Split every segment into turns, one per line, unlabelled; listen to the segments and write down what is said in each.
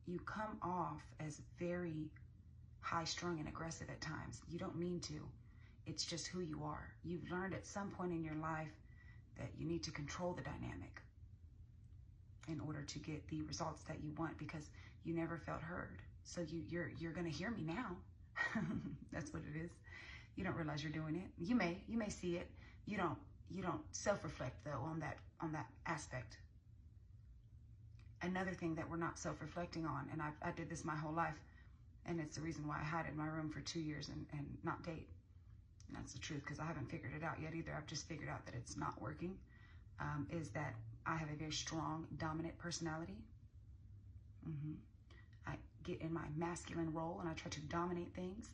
you come off as very high-strung and aggressive at times. You don't mean to. It's just who you are. You've learned at some point in your life that you need to control the dynamic in order to get the results that you want, because you never felt heard. So you're going to hear me now. That's what it is. You don't realize you're doing it. You may see it. You don't self-reflect though on that aspect. Another thing that we're not self-reflecting on, and I did this my whole life, and it's the reason why I hide in my room for 2 years and not date. And that's the truth, because I haven't figured it out yet either. I've just figured out that it's not working, is that I have a very strong, dominant personality. I get in my masculine role and I try to dominate things.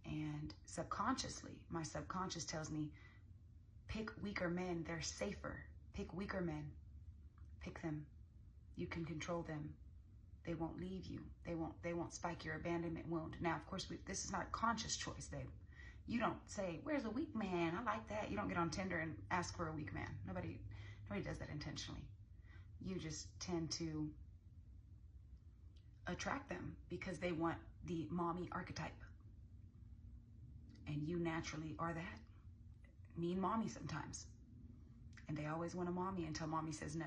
And subconsciously, my subconscious tells me, pick weaker men, they're safer. Pick weaker men, pick them. You can control them. They won't leave you. They won't spike your abandonment wound. Now, of course, this is not a conscious choice, babe. You don't say, where's a weak man? I like that. You don't get on Tinder and ask for a weak man. Nobody does that intentionally. You just tend to attract them because they want the mommy archetype. And you naturally are that. Mean mommy sometimes. And they always want a mommy until mommy says no.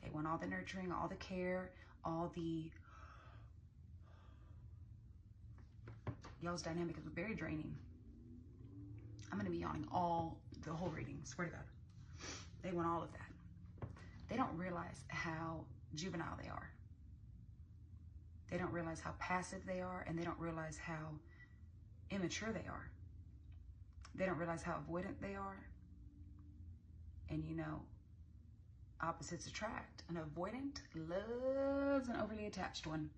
They want all the nurturing, all the care, all the... Y'all's dynamic is very draining. I'm going to be yawning the whole reading, swear to God. They want all of that. They don't realize how juvenile they are. They don't realize how passive they are, and they don't realize how immature they are. They don't realize how avoidant they are. And you know, opposites attract. An avoidant loves an overly attached one,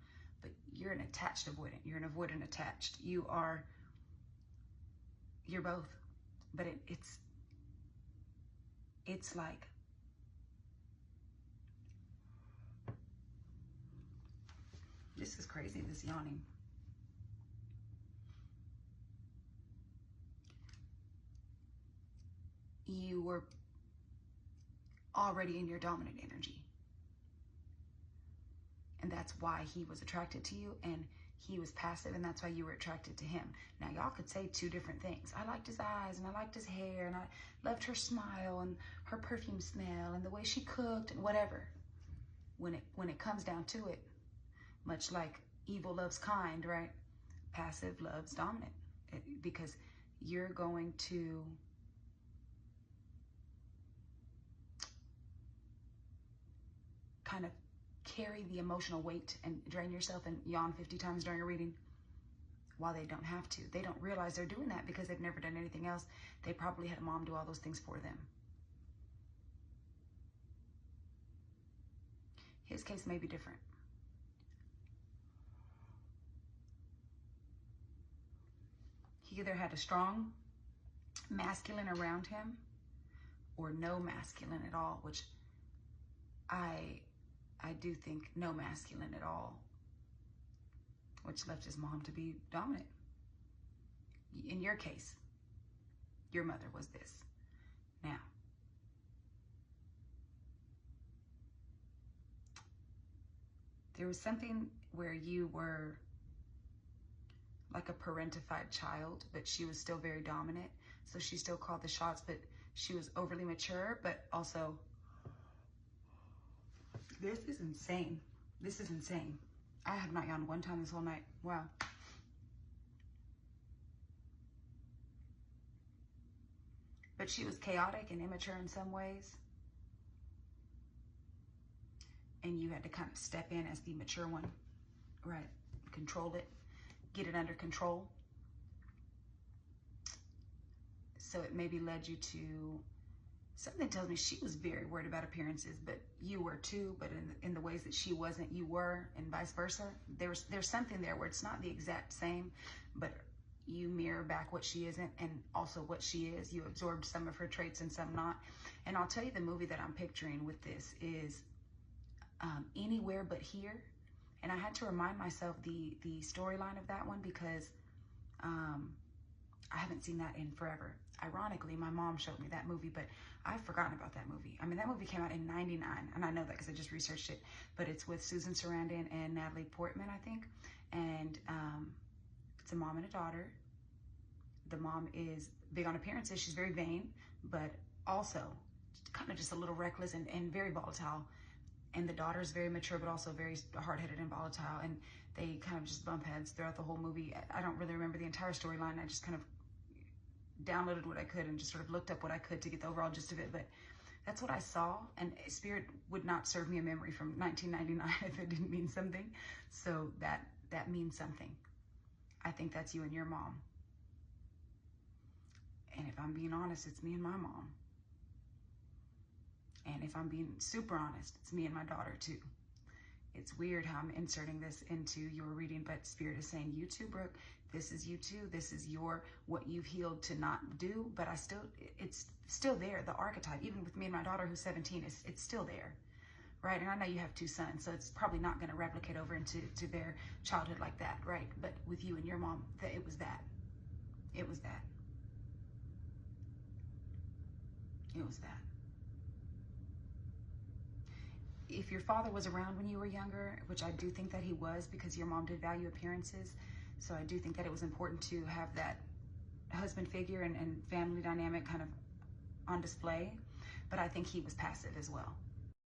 but you're an attached avoidant. You're an avoidant attached. You're both. But it's like, this is crazy, this yawning. You were already in your dominant energy. And that's why he was attracted to you, and he was passive, and that's why you were attracted to him. Now, y'all could say two different things. I liked his eyes, and I liked his hair, and I loved her smile, and her perfume smell, and the way she cooked, and whatever. When it comes down to it, much like evil loves kind, right? Passive loves dominant. Because you're going to kind of carry the emotional weight and drain yourself and yawn 50 times during a reading while they don't have to. They don't realize they're doing that because they've never done anything else. They probably had a mom do all those things for them. His case may be different. He either had a strong masculine around him or no masculine at all, which I do think no masculine at all, which left his mom to be dominant. In your case, your mother was this. Now, there was something where you were like a parentified child, but she was still very dominant. So she still called the shots, but she was overly mature, but also... This is insane. This is insane. I have not yawned one time this whole night. Wow. But she was chaotic and immature in some ways. And you had to kind of step in as the mature one. Right. Control it. Get it under control. So it maybe led you to... Something tells me she was very worried about appearances, but you were too, but in the ways that she wasn't, you were, and vice versa. There's something there where it's not the exact same, but you mirror back what she isn't and also what she is. You absorbed some of her traits and some not. And I'll tell you, the movie that I'm picturing with this is Anywhere But Here. And I had to remind myself the storyline of that one because I haven't seen that in forever. Ironically, my mom showed me that movie, but I've forgotten about that movie. I mean, that movie came out in '99, and I know that because I just researched it, but it's with Susan Sarandon and Natalie Portman, I think, and it's a mom and a daughter. The mom is big on appearances. She's very vain, but also kind of just a little reckless and very volatile. And the daughter is very mature, but also very hard-headed and volatile. And they kind of just bump heads throughout the whole movie. I don't really remember the entire storyline. I just kind of downloaded what I could and just sort of looked up what I could to get the overall gist of it. But that's what I saw. And Spirit would not serve me a memory from 1999 if it didn't mean something. So that means something. I think that's you and your mom. And if I'm being honest, it's me and my mom. And if I'm being super honest, it's me and my daughter too. It's weird how I'm inserting this into your reading, but Spirit is saying, you too, Brooke. This is you too. This is what you've healed to not do, but it's still there. The archetype, even with me and my daughter who's 17, it's still there, right? And I know you have 2 sons, so it's probably not going to replicate over into their childhood like that, right? But with you and your mom, it was that. It was that. It was that. If your father was around when you were younger, which I do think that he was, because your mom did value appearances, so I do think that it was important to have that husband figure and family dynamic kind of on display, but I think he was passive as well.